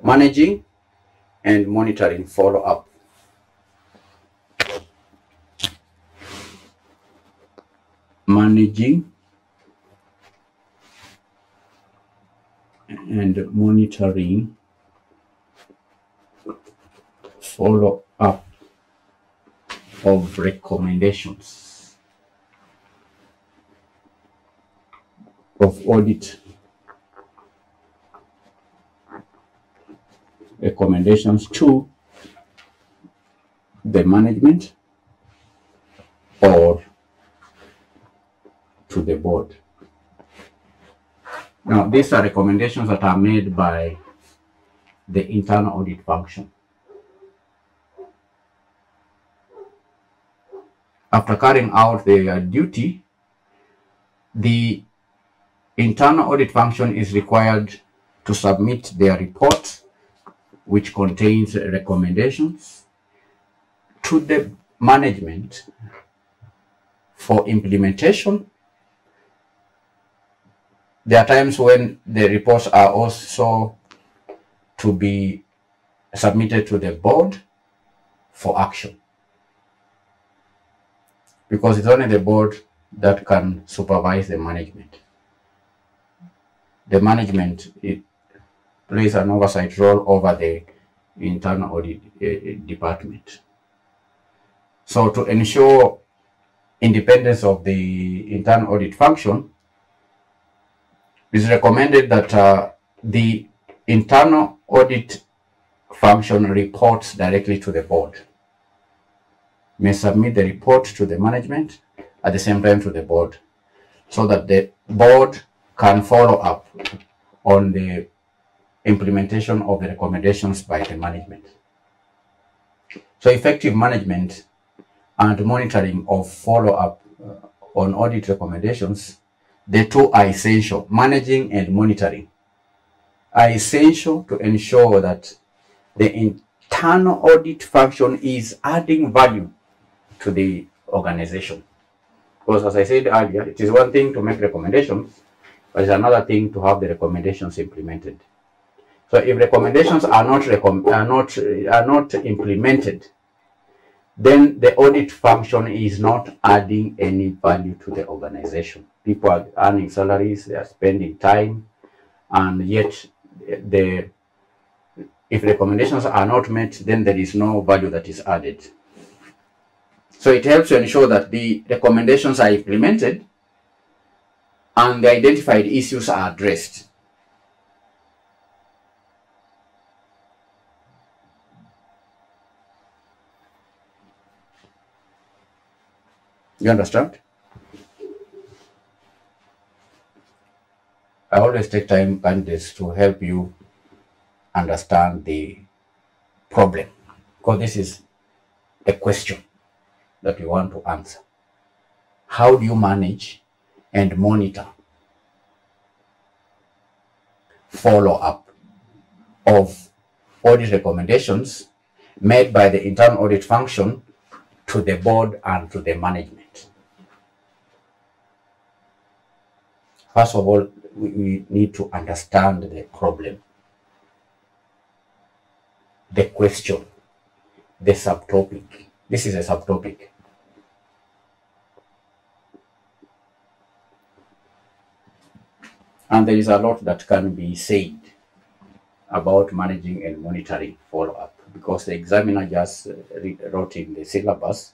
Managing and monitoring follow-up. Managing and monitoring follow-up of recommendations of audit recommendations to the management or to the board. Now, these are recommendations that are made by the internal audit function. After carrying out their duty, the internal audit function is required to submit their report, which contains recommendations, to the management for implementation. There are times when the reports are also to be submitted to the board for action, because it's only the board that can supervise the management. The management plays an oversight role over the internal audit department. So to ensure independence of the internal audit function, it is recommended that the internal audit function reports directly to the board, may submit the report to the management at the same time to the board, so that the board can follow up on the implementation of the recommendations by the management. So effective management and monitoring of follow-up on audit recommendations, the two are essential. Managing and monitoring are essential to ensure that the internal audit function is adding value to the organization. Because as I said earlier, it is one thing to make recommendations, but it's another thing to have the recommendations implemented. So if recommendations are not implemented, then the audit function is not adding any value to the organization. People are earning salaries, they are spending time, and yet if recommendations are not met, then there is no value that is added. So it helps to ensure that the recommendations are implemented and the identified issues are addressed. You understand? I always take time candidates to help you understand the problem, because this is a question that you want to answer. How do you manage and monitor follow-up of audit recommendations made by the internal audit function to the board and to the management? First of all, we need to understand the problem, the question, the subtopic. This is a subtopic. And there is a lot that can be said about managing and monitoring follow-up, because the examiner just wrote in the syllabus,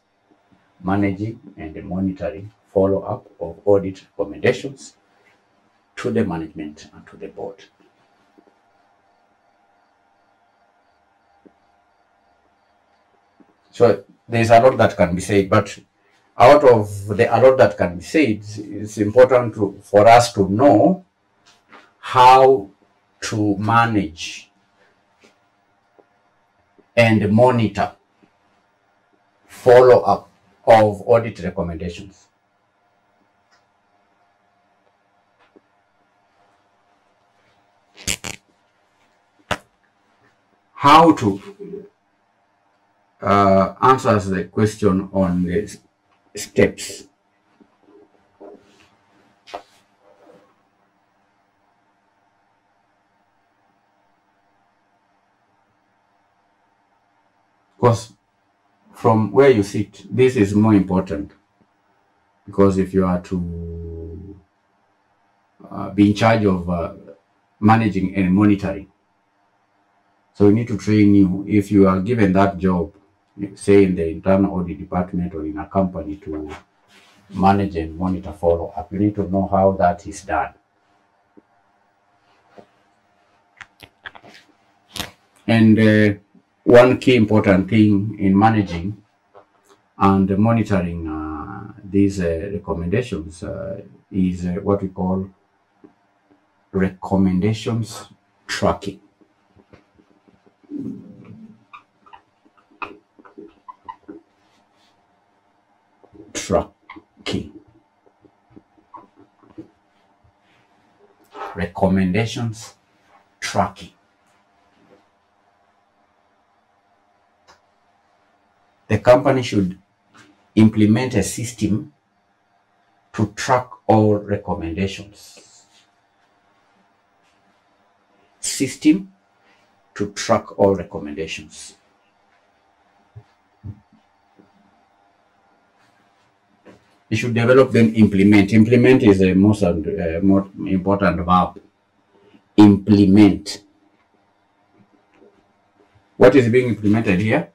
managing and monitoring follow-up of audit recommendations to the management and to the board. So there's a lot that can be said, but out of the a lot that can be said, it's important for us to know how to manage and monitor follow-up of audit recommendations. How to answer the question on the steps. Because from where you sit, this is more important, because if you are to be in charge of managing and monitoring, so we need to train you. If you are given that job, say in the internal audit department or in a company, to manage and monitor follow-up, you need to know how that is done. And one key important thing in managing and monitoring these recommendations is what we call recommendations tracking. Recommendations tracking. The company should implement a system to track all recommendations. System to track all recommendations. You should develop, then implement. Implement is the most important verb. Implement. What is being implemented here?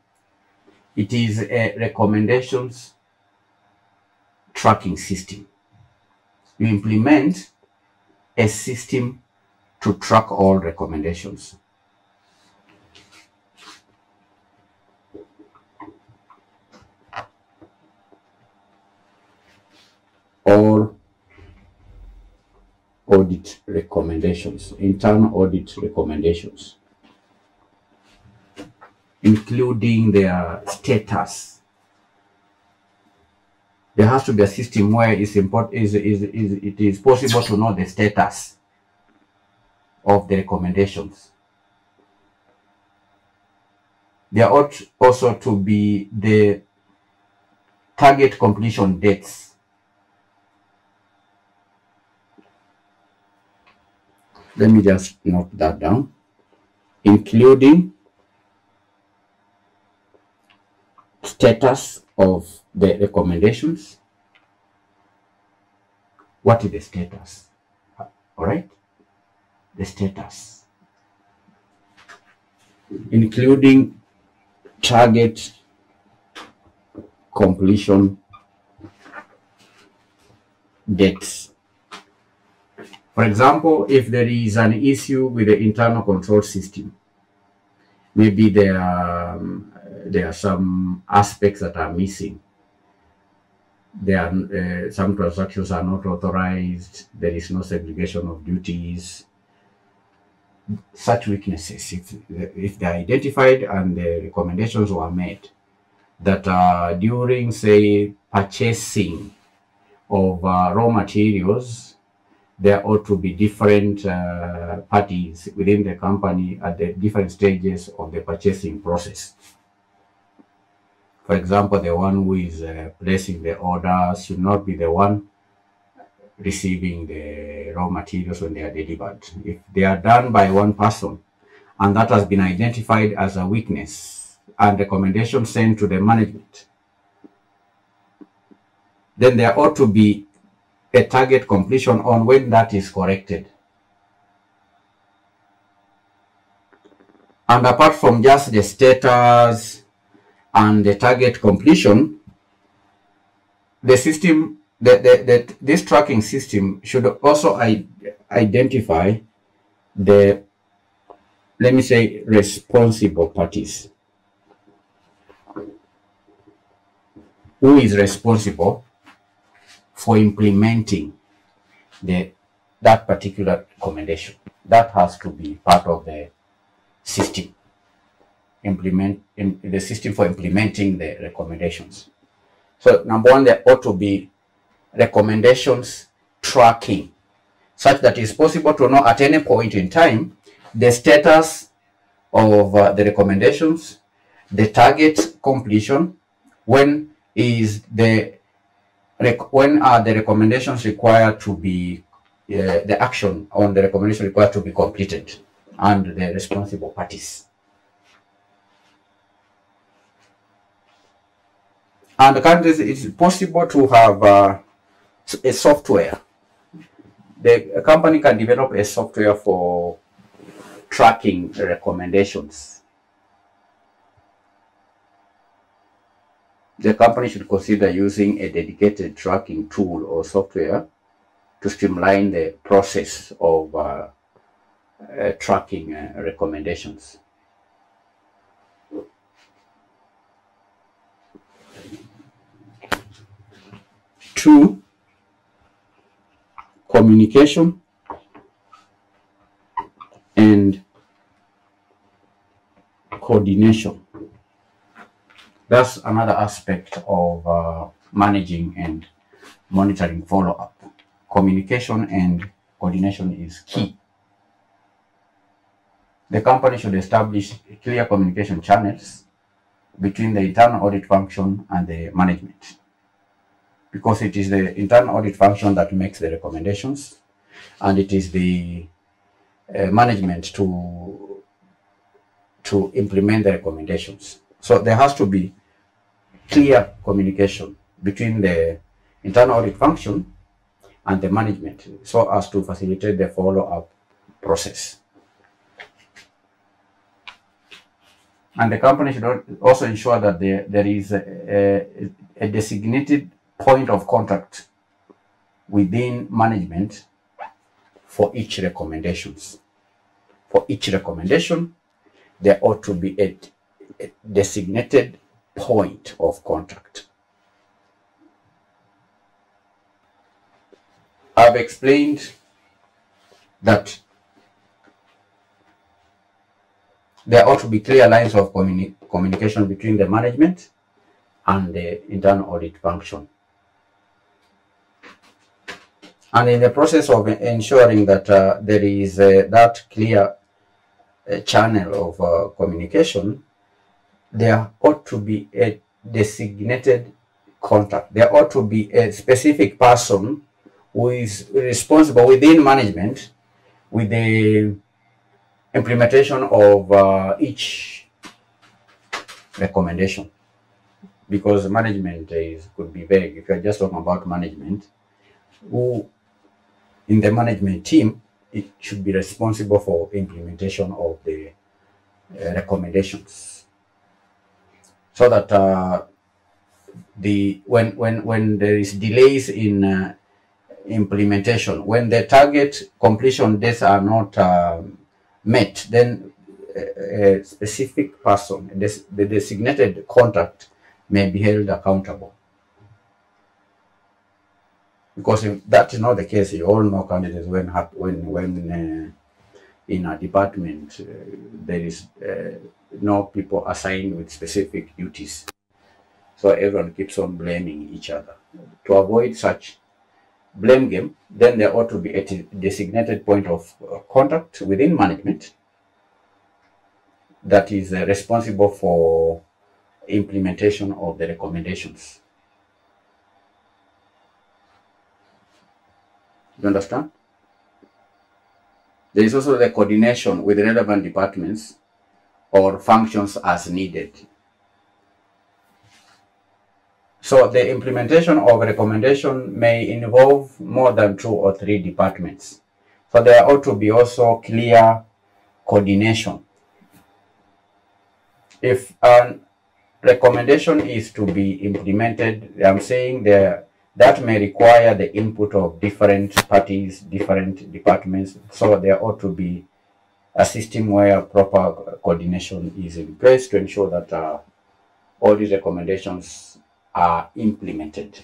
It is a recommendations tracking system. You implement a system to track all recommendations. All audit recommendations, internal audit recommendations, including their status. There has to be a system where it is possible to know the status of the recommendations. There ought also to be the target completion dates. Let me just note that down. Including status of the recommendations. What is the status? All right, the status. Including target completion dates. For example, if there is an issue with the internal control system, maybe there are some aspects that are missing. There are some transactions are not authorized. There is no segregation of duties. Such weaknesses, if they are identified and the recommendations were made, that during, say, purchasing of raw materials, there ought to be different parties within the company at the different stages of the purchasing process. For example, the one who is placing the order should not be the one receiving the raw materials when they are delivered. If they are done by one person and that has been identified as a weakness and recommendation sent to the management, then there ought to be a target completion on when that is corrected. And apart from just the status and the target completion, the system, this tracking system should also identify the, let me say, responsible parties. Who is responsible for implementing that particular recommendation? That has to be part of the system. The system for implementing the recommendations. So number one, there ought to be recommendations tracking, such that it's possible to know at any point in time the status of the recommendations, the target completion, when are the recommendations required to be, the action on the recommendation required to be completed, and the responsible parties. And currently it's possible to have a software. The company can develop a software for tracking recommendations. The company should consider using a dedicated tracking tool or software to streamline the process of tracking recommendations. Two, communication and coordination. That's another aspect of managing and monitoring follow-up. Communication and coordination is key. The company should establish clear communication channels between the internal audit function and the management, because it is the internal audit function that makes the recommendations, and it is the management to implement the recommendations. So there has to be clear communication between the internal audit function and the management so as to facilitate the follow-up process. And the company should also ensure that there is a designated point of contact within management for each recommendations. For each recommendation, there ought to be a designated point of contact. I've explained that there ought to be clear lines of communication between the management and the internal audit function. And in the process of ensuring that there is that clear channel of communication, there ought to be a designated contact. There ought to be a specific person who is responsible within management with the implementation of each recommendation. Because management could be vague. If you're just talking about management, who in the management team, it should be responsible for implementation of the recommendations, so that when there is delays in implementation, when the target completion dates are not met, then a specific person, the designated contact, may be held accountable. Because if that is not the case, you all know candidates when in a department there is no people assigned with specific duties, so everyone keeps on blaming each other. To avoid such blame game, then there ought to be a designated point of contact within management that is responsible for implementation of the recommendations. You understand? There is also the coordination with relevant departments or functions as needed. So the implementation of a recommendation may involve more than 2 or 3 departments. So there ought to be also clear coordination. If a recommendation is to be implemented, I'm saying that may require the input of different parties, different departments. So there ought to be a system where proper coordination is in place to ensure that all these recommendations are implemented.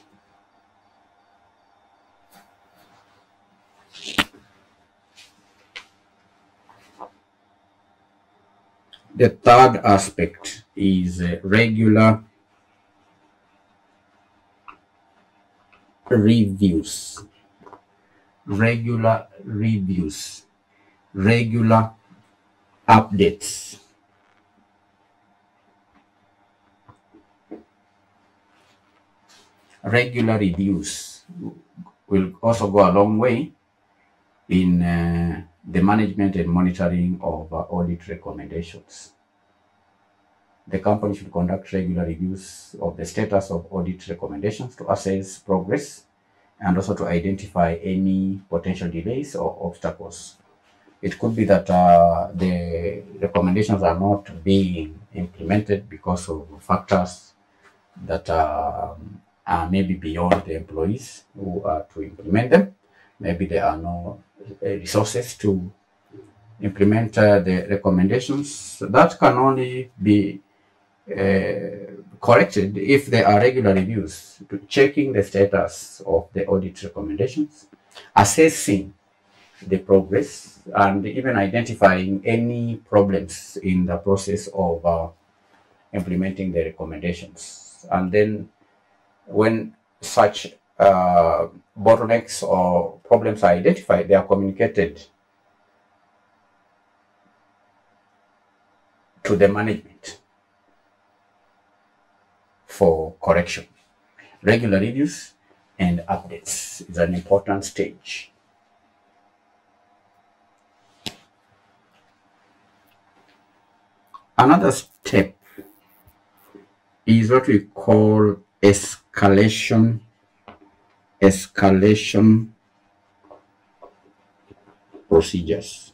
The third aspect is regular reviews. Regular reviews. Regular updates. Regular reviews will also go a long way in the management and monitoring of audit recommendations. The company should conduct regular reviews of the status of audit recommendations to assess progress and also to identify any potential delays or obstacles. It could be that the recommendations are not being implemented because of factors that are maybe beyond the employees who are to implement them. Maybe there are no resources to implement the recommendations. That can only be corrected if there are regular reviews, checking the status of the audit recommendations, assessing the progress, and even identifying any problems in the process of implementing the recommendations. And then when such bottlenecks or problems are identified, they are communicated to the management for correction. Regular reviews and updates is an important stage. Another step is what we call escalation procedures.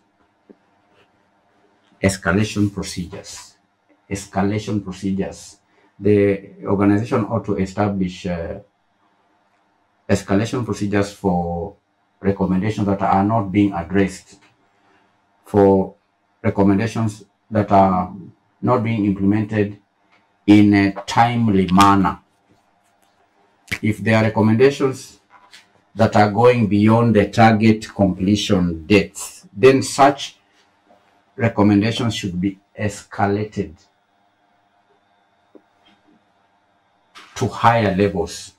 Escalation procedures. The organization ought to establish escalation procedures for recommendations that are not being addressed, for recommendations that are not being implemented in a timely manner. If there are recommendations that are going beyond the target completion dates, then such recommendations should be escalated to higher levels.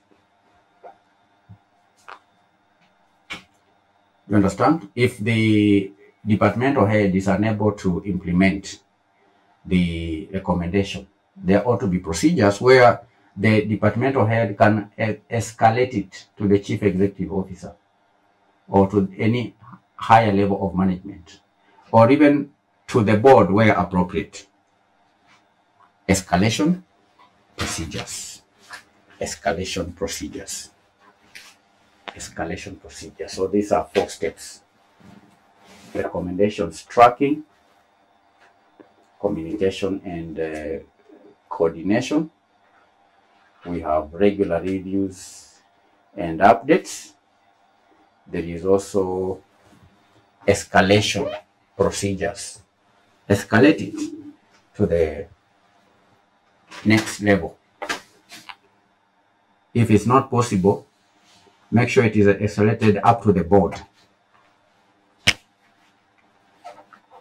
You understand? If the departmental head is unable to implement the recommendation, there ought to be procedures where the departmental head can escalate it to the chief executive officer or to any higher level of management, or even to the board where appropriate. Escalation procedures. So these are 4 steps: recommendations tracking, communication and coordination. We have regular reviews and updates. There is also escalation procedures. Escalate it to the next level. If it's not possible, make sure it is escalated up to the board.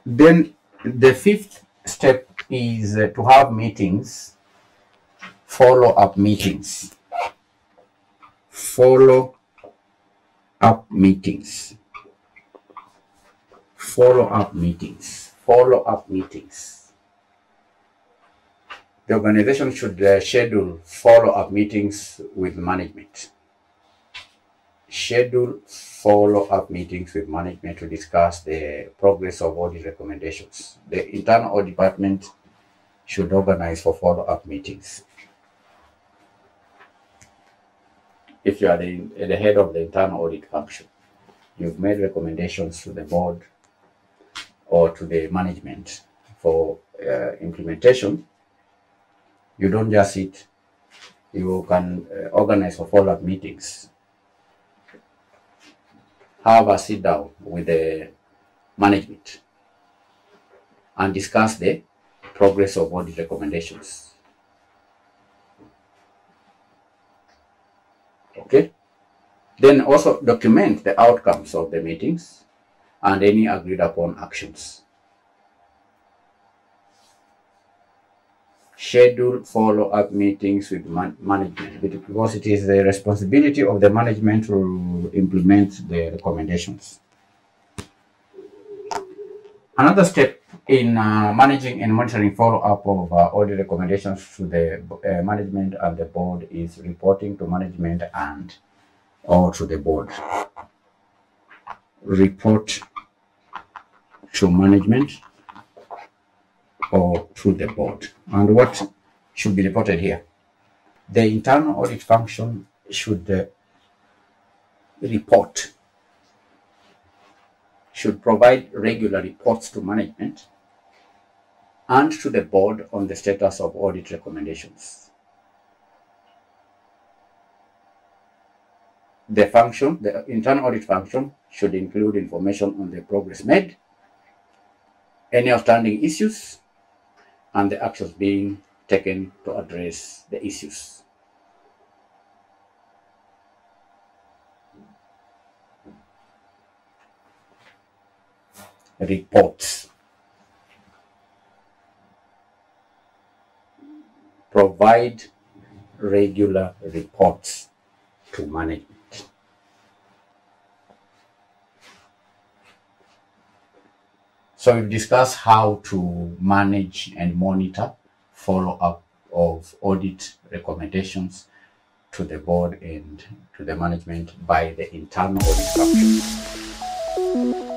Then the 5th step is to have meetings, follow-up meetings. Follow-up meetings. The organization should schedule follow-up meetings with management. Schedule follow-up meetings with management to discuss the progress of audit recommendations. The internal audit department should organize for follow-up meetings. If you are the head of the internal audit function, you've made recommendations to the board or to the management for implementation. You don't just sit. You can organize for follow-up meetings. Have a sit down with the management and discuss the progress of audit recommendations. Okay? Then also document the outcomes of the meetings and any agreed upon actions. Schedule follow-up meetings with management, because it is the responsibility of the management to implement the recommendations. Another step in managing and monitoring follow-up of audit recommendations to the management and the board is reporting to management and or to the board. Report to management or to the board. And what should be reported here? The internal audit function should provide regular reports to management and to the board on the status of audit recommendations. The internal audit function should include information on the progress made, any outstanding issues, and the actions being taken to address the issues. Reports. Provide regular reports to management. So we've discussed how to manage and monitor follow-up of audit recommendations to the board and to the management by the internal audit function.